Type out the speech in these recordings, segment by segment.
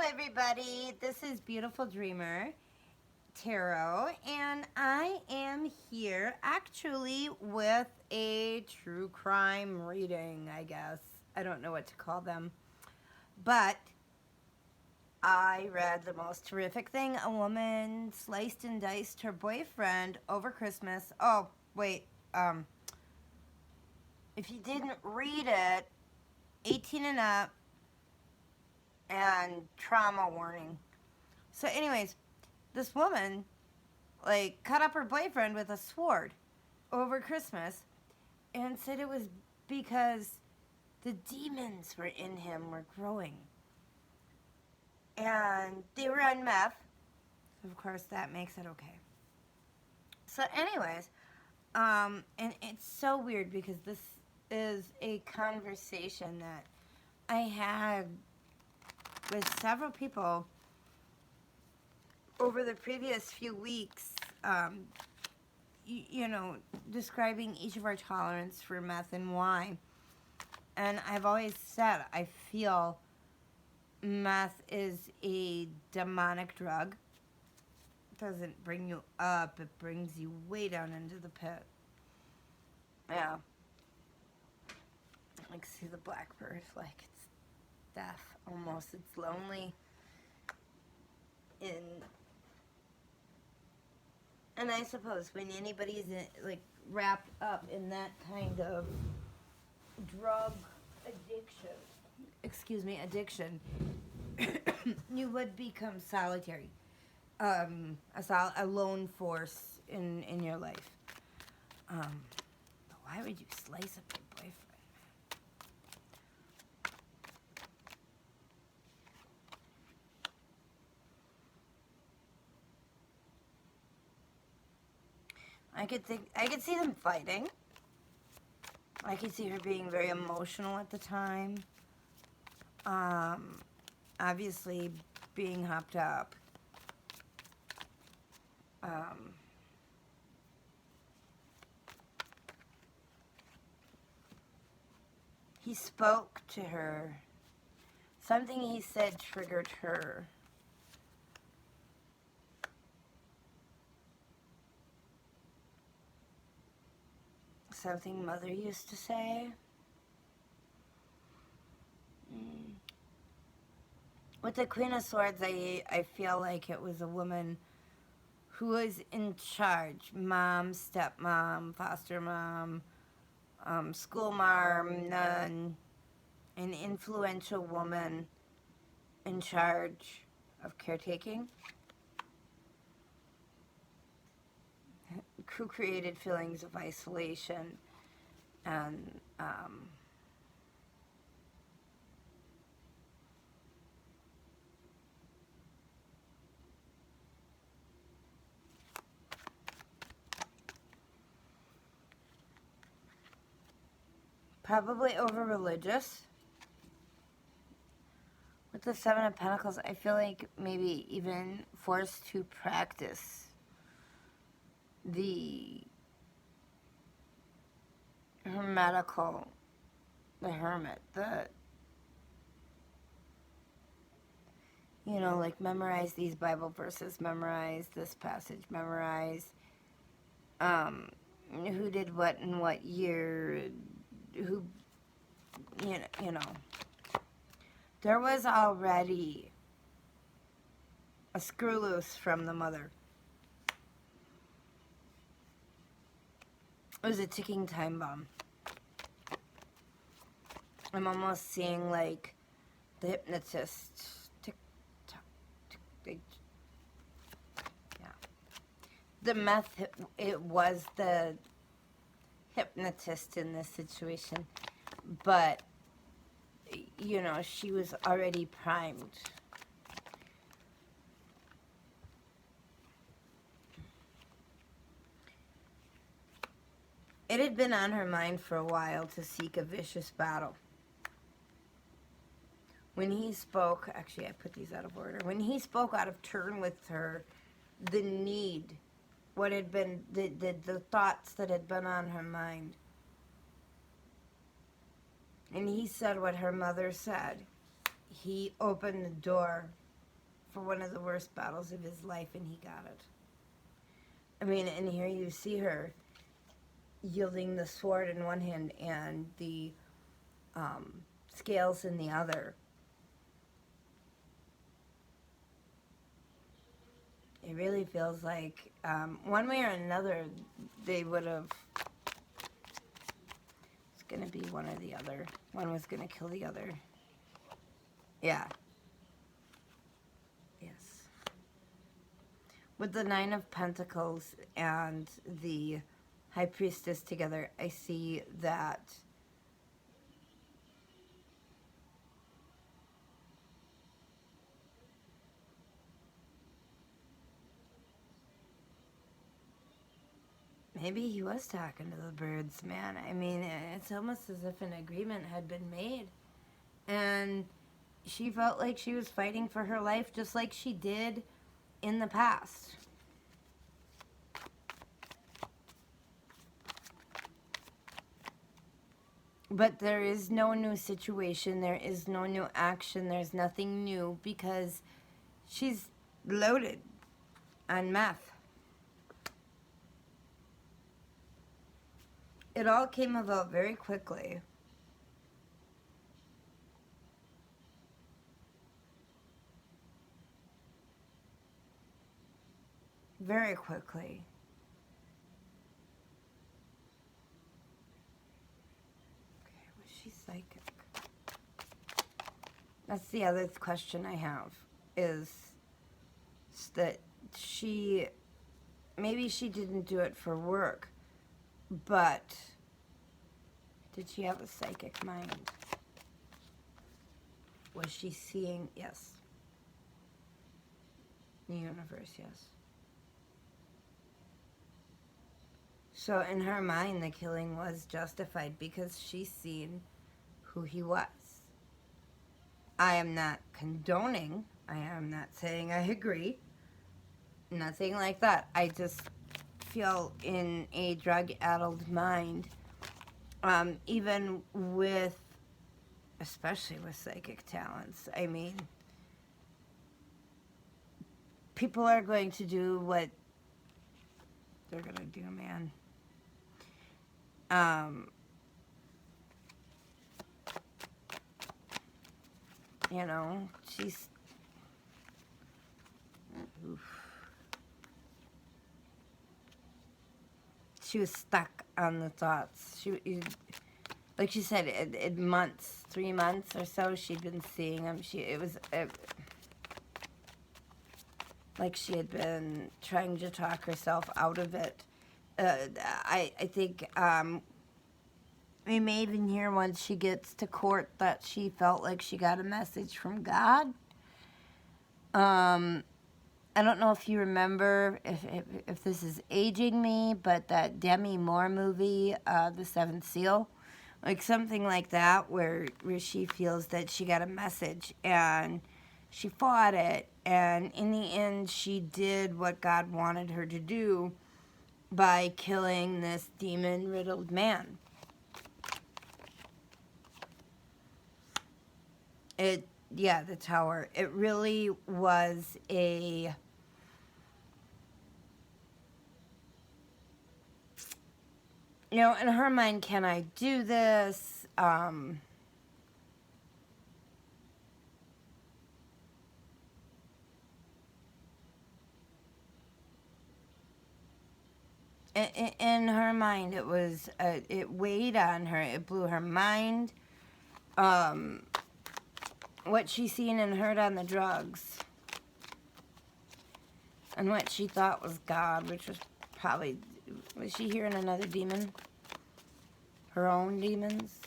everybody. This is Beautiful Dreamer Tarot, and I am here actually with a true crime reading, I guess. I don't know what to call them. But I read the most terrific thing. A woman sliced and diced her boyfriend over Christmas. Oh, wait. If you didn't read it, 18 and up, and trauma warning. So, anyways, this woman cut up her boyfriend with a sword over Christmas and said it was because the demons were in him were growing. And they were on meth. So of course that makes it okay. So anyways, and it's so weird because this is a conversation that I had with several people over the previous few weeks, describing each of our tolerance for meth and why. And I've always said I feel meth is a demonic drug. It doesn't bring you up, it brings you way down into the pit. Yeah. See the blackbird, it's death almost. It's lonely. And I suppose when anybody's wrapped up in that kind of drug addiction, you would become solitary, a lone force in your life. But why would you slice up your boyfriend? I could see them fighting. I could see her being very emotional at the time. Obviously being hopped up. He spoke to her. Something he said triggered her. Something Mother used to say. With the Queen of Swords, I feel like it was a woman who was in charge. Mom, stepmom, foster mom, school mom, nun, an influential woman in charge of caretaking, who created feelings of isolation and probably over religious. With the Seven of Pentacles, I feel like maybe even forced to practice the hermetical, the hermit, memorize these Bible verses, memorize this passage, memorize who did what in what year, who, you know. There was already a screw loose from the mother. It was a ticking time bomb. I'm almost seeing the hypnotist. Tick tock, tick. Yeah. The meth, it was the hypnotist in this situation. But, she was already primed. It had been on her mind for a while to seek a vicious battle. When he spoke, actually I put these out of order. When he spoke out of turn with her, the need, what had been, the thoughts that had been on her mind. And he said what her mother said. He opened the door for one of the worst battles of his life, and he got it. I mean, and here you see her yielding the sword in one hand and the scales in the other. It really feels like one way or another they would have. It's going to be one or the other. One was going to kill the other. Yeah. Yes. With the Nine of Pentacles and the High Priestess together, I see that maybe he was talking to the birds, man. I mean, it's almost as if an agreement had been made. And she felt like she was fighting for her life just like she did in the past. But there is no new situation. There is no new action. There's nothing new because she's loaded on meth. It all came about very quickly. Very quickly. Okay, was she psychic? That's the other question I have, is that maybe she didn't do it for work, but did she have a psychic mind? Was she seeing? Yes. The universe, yes. So in her mind, the killing was justified because she's seen who he was. I am not condoning. I am not saying I agree. Nothing like that. I just feel in a drug-addled mind, even with, especially with psychic talents, I mean, people are going to do what they're going to do, man. You know, she's... Oof. She was stuck on the thoughts. Like she said, in months, 3 months or so, she'd been seeing him. It was like she had been trying to talk herself out of it. I think we may even hear once she gets to court that she felt like she got a message from God. I don't know if you remember, if this is aging me, but that Demi Moore movie, The Seventh Seal, like something like that, where she feels that she got a message and she fought it, and in the end she did what God wanted her to do by killing this demon-riddled man. Yeah, the tower. It really was a... You know, in her mind, can I do this? In her mind, it was, it weighed on her. It blew her mind. What she seen and heard on the drugs. And what she thought was God, which was probably... Was she hearing another demon? Her own demons?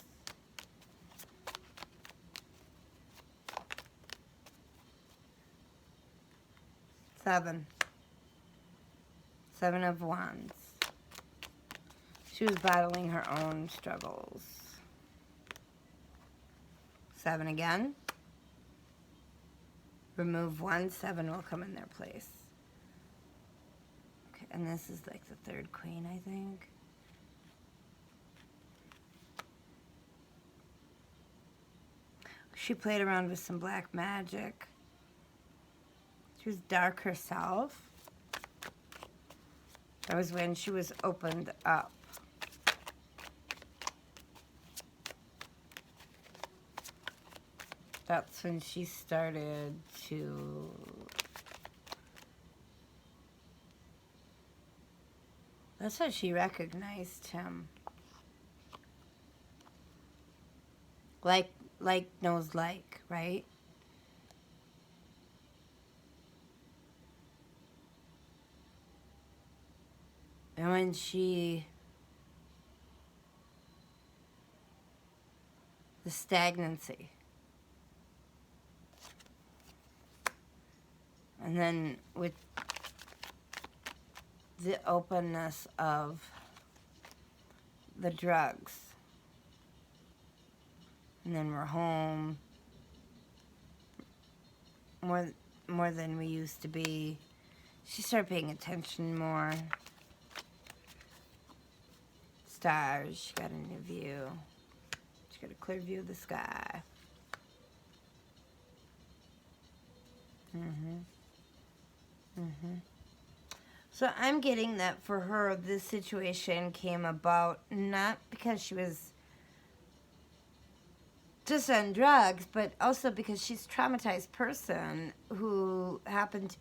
Seven of Wands. She was battling her own struggles. 7 again. Remove 1, 7 will come in their place. Okay, and this is like the 3rd queen, I think. She played around with some black magic. She was dark herself. That was when she was opened up. That's when she started to that's how she recognized him. Like knows like, right? And when the stagnancy. And then with the openness of the drugs. And then we're home more than we used to be. She started paying attention more. Stars, she got a new view. She got a clear view of the sky. So I'm getting that for her, this situation came about not because she was just on drugs, but also because she's a traumatized person who happened to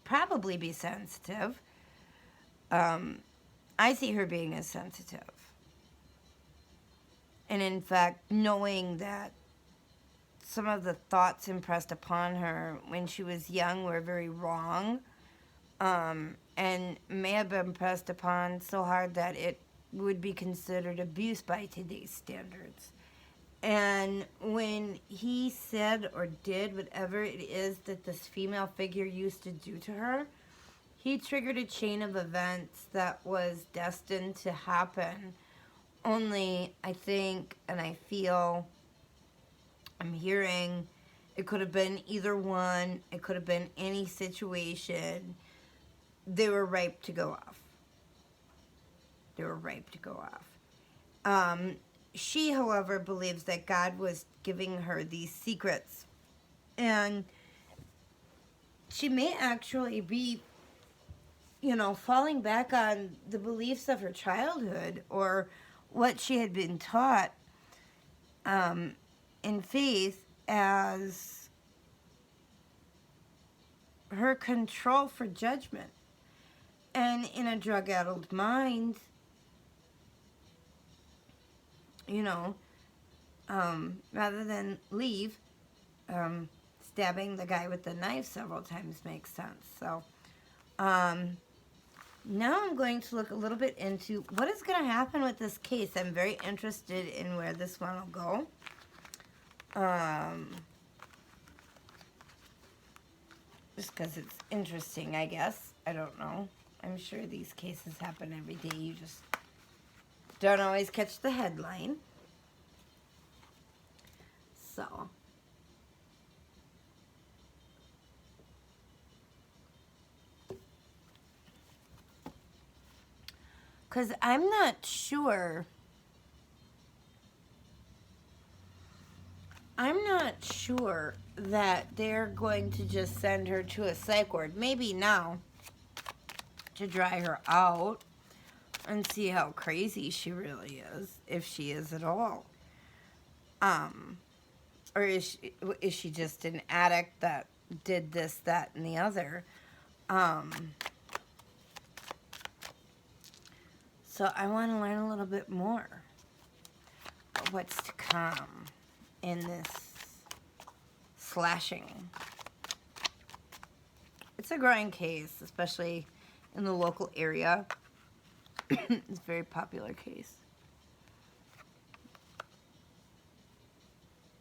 probably be sensitive. I see her being as sensitive. And in fact, knowing that some of the thoughts impressed upon her when she was young were very wrong, and may have been pressed upon so hard that it would be considered abuse by today's standards. And when he said or did whatever it is that this female figure used to do to her, he triggered a chain of events that was destined to happen. Only, I think, and I feel, I'm hearing, it could have been either one. It could have been any situation. They were ripe to go off. They were ripe to go off. She, however, believes that God was giving her these secrets. And she may actually be, falling back on the beliefs of her childhood or what she had been taught in faith as her control for judgment. And in a drug-addled mind, rather than leave, stabbing the guy with the knife several times makes sense. So, now I'm going to look a little bit into what is going to happen with this case. I'm very interested in where this one will go. Just because it's interesting, I guess. I don't know. I'm sure these cases happen every day. You just don't always catch the headline. So, because I'm not sure that they're going to just send her to a psych ward. Maybe now to dry her out and see how crazy she really is, if she is at all. Or is she just an addict that did this, that, and the other? So I want to learn a little bit more of what's to come in this slashing. It's a growing case, especially in the local area. It's a very popular case.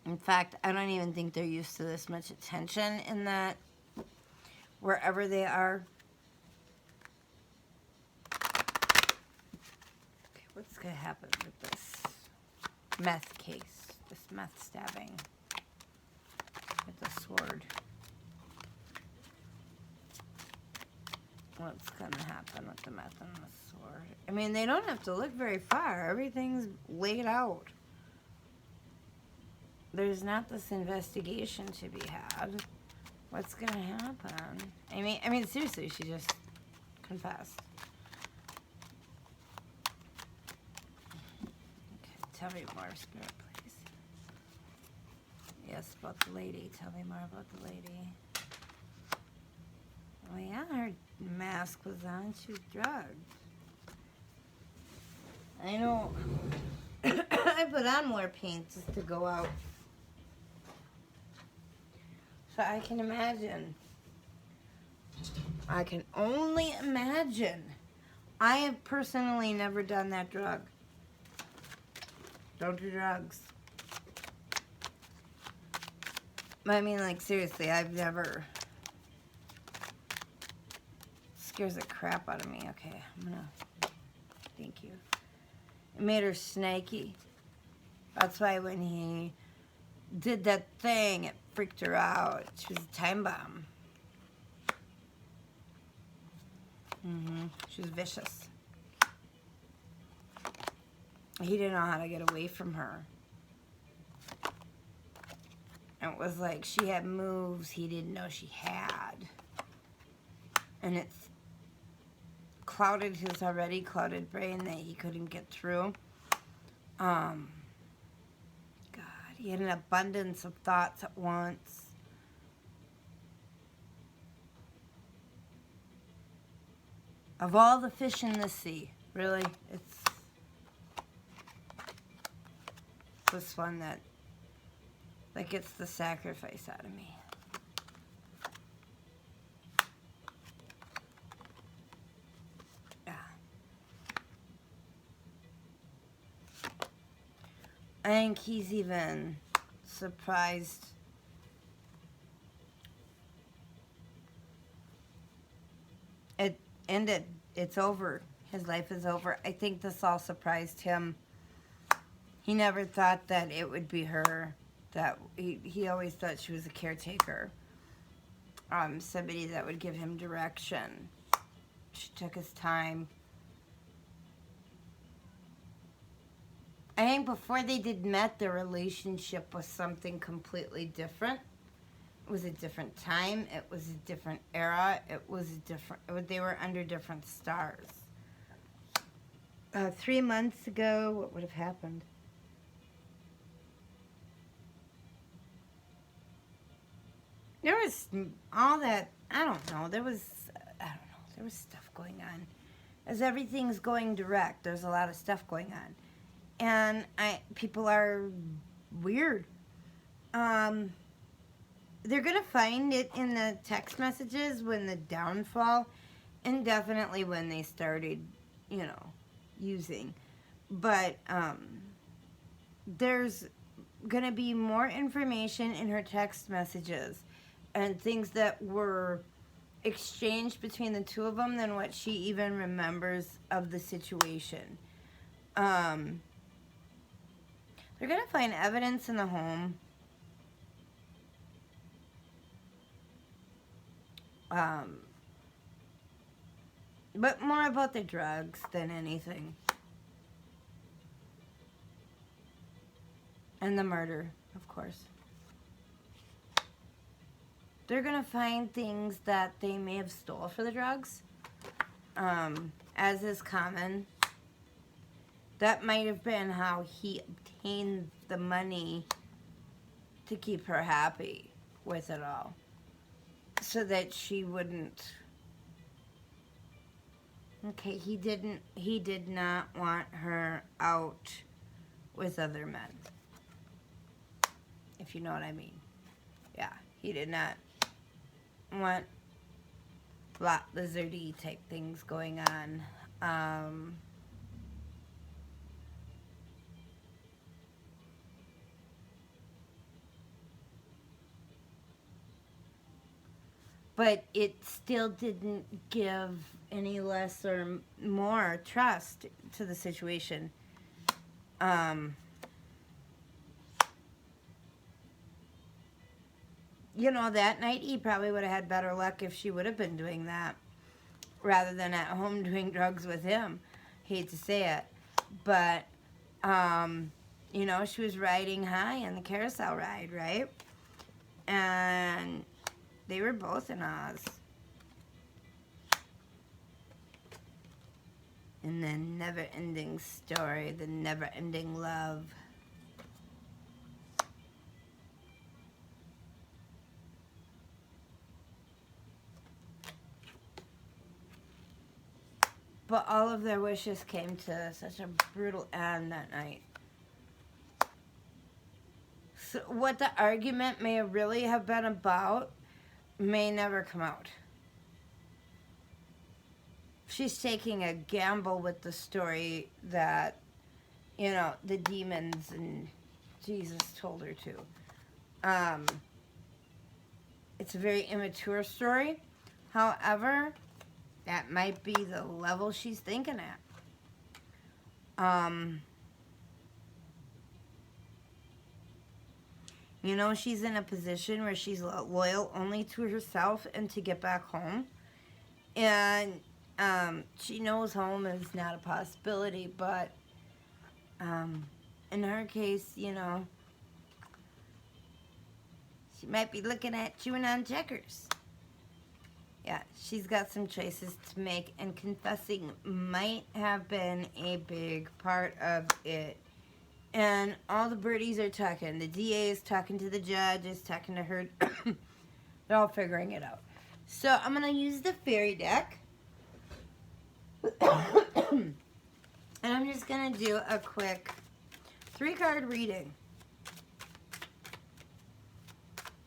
In fact, I don't even think they're used to this much attention in that wherever they are. Okay, what's going to happen with this meth case, this meth stabbing with the sword? What's going to happen with the meth and the sword? I mean, they don't have to look very far. Everything's laid out. There's not this investigation to be had. What's gonna happen? I mean, seriously, she just confessed. Okay, tell me more, Spirit, please. Yes, about the lady. Tell me more about the lady. Oh yeah, her mask was on. She was drugged. I know. I put on more paint just to go out. So I can imagine. I can only imagine. I have personally never done that drug. Don't do drugs. I mean, like, seriously, I've never. Scares the crap out of me. Okay, I'm gonna. Thank you. It made her snaky. That's why when he did that thing, it freaked her out. She was a time bomb. She was vicious. He didn't know how to get away from her. It was like she had moves he didn't know she had. And it's clouded his already clouded brain that he couldn't get through. God, he had an abundance of thoughts at once. Of all the fish in the sea, really, it's this one that gets the sacrifice out of me. Yeah. I think he's even surprised. It ended. It's over. His life is over. I think this all surprised him. He never thought that it would be her. That he always thought she was a caretaker. Somebody that would give him direction. She took his time. I think before they did Meth, their relationship was something completely different. It was a different time. It was a different era. It was a different. They were under different stars. 3 months ago, what would have happened? There was all that. I don't know. There was stuff going on. As everything's going direct, there's a lot of stuff going on, and people are weird. They're gonna find it in the text messages when the downfall, and definitely when they started, using. But there's gonna be more information in her text messages and things that were exchanged between the two of them than what she even remembers of the situation. They're gonna find evidence in the home. But more about the drugs than anything. And the murder, of course. They're gonna find things that they may have stole for the drugs. As is common. That might have been how he obtained the money to keep her happy with it all. So that she wouldn't. Okay, he did not want her out with other men. If you know what I mean. Yeah, he did not want lot lizardy type things going on. But it still didn't give any less or more trust to the situation. That night he probably would have had better luck if she would have been doing that rather than at home doing drugs with him. Hate to say it. But, she was riding high on the carousel ride, right? And They were both in Oz. And the never-ending story, the never-ending love. But all of their wishes came to such a brutal end that night. So what the argument may really have been about may never come out. She's taking a gamble with the story that, you know, the demons and Jesus told her to. It's a very immature story. However, that might be the level she's thinking at. You know, she's in a position where she's loyal only to herself and to get back home. And she knows home is not a possibility, but in her case, you know, she might be looking at chewing on checkers. Yeah, she's got some choices to make, and confessing might have been a big part of it. And all the birdies are talking. The DA is talking to the judge, is talking to her. They're all figuring it out. So I'm going to use the fairy deck. And I'm just going to do a quick 3-card reading.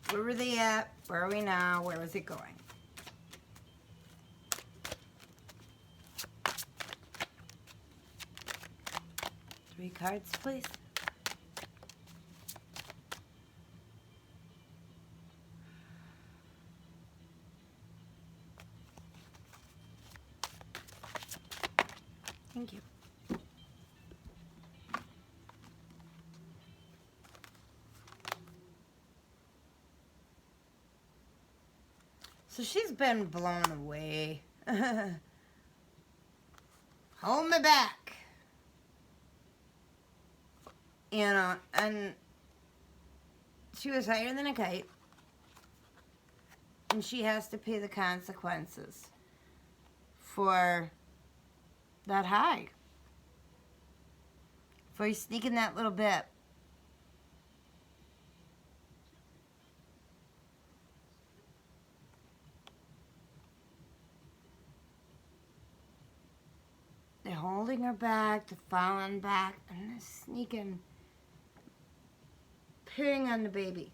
Where were they at? Where are we now? Where was it going? Three cards, please. Thank you. So she's been blown away. Hold me back. You know, and she was higher than a kite. And she has to pay the consequences for that high. For sneaking that little bit. They're holding her back, they're falling back, and they're sneaking, peering on the baby.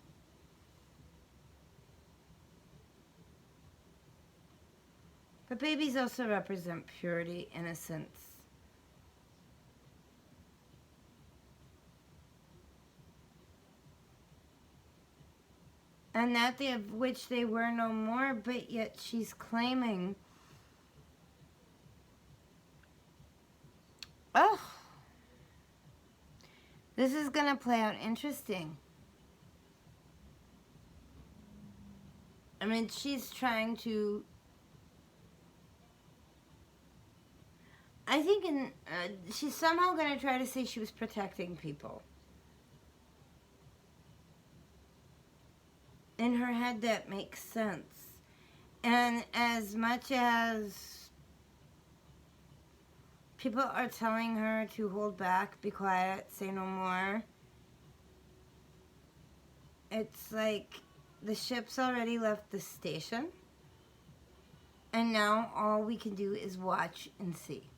But babies also represent purity, innocence. And that of which they were no more, but yet she's claiming, oh, this is going to play out interesting. I mean, she's trying to, I think she's somehow going to try to say she was protecting people. In her head, that makes sense. And as much as people are telling her to hold back, be quiet, say no more, it's like the ship's already left the station. And now all we can do is watch and see.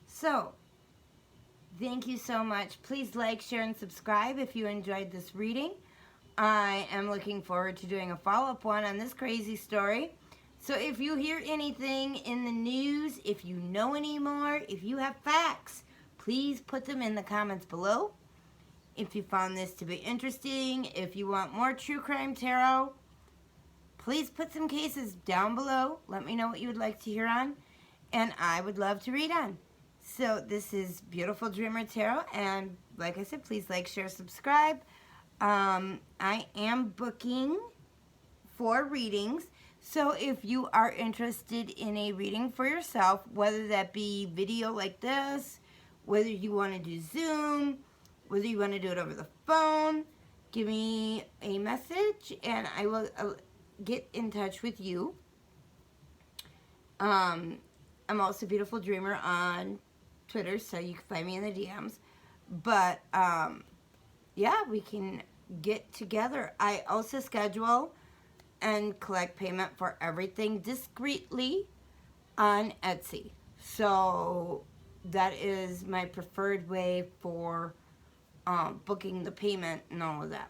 So, thank you so much. Please like, share, and subscribe if you enjoyed this reading. I am looking forward to doing a follow-up one on this crazy story. So if you hear anything in the news, if you know any more, if you have facts, please put them in the comments below. If you found this to be interesting, if you want more true crime tarot, please put some cases down below. Let me know what you would like to hear on, and I would love to read on. So this is Beautiful Dreamer Tarot, and like I said, please like, share, subscribe. I am booking for readings, so if you are interested in a reading for yourself, whether that be video like this, whether you want to do Zoom, whether you want to do it over the phone, give me a message and I will get in touch with you. I'm also Beautiful Dreamer on Twitter, so you can find me in the DMs. But yeah, we can get together. I also schedule and collect payment for everything discreetly on Etsy. So that is my preferred way for booking the payment and all of that.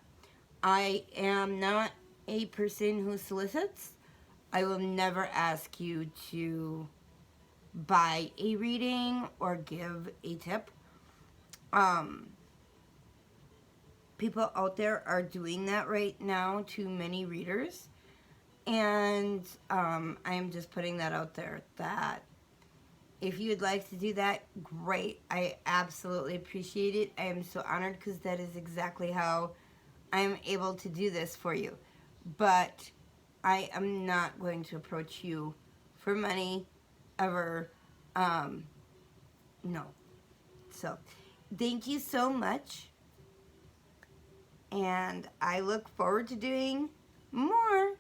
I am not a person who solicits. I will never ask you to buy a reading or give a tip. People out there are doing that right now to many readers. And I am just putting that out there that if you'd like to do that, great. I absolutely appreciate it. I am so honored because that is exactly how I am able to do this for you. But I am not going to approach you for money ever. No. So, thank you so much. And I look forward to doing more.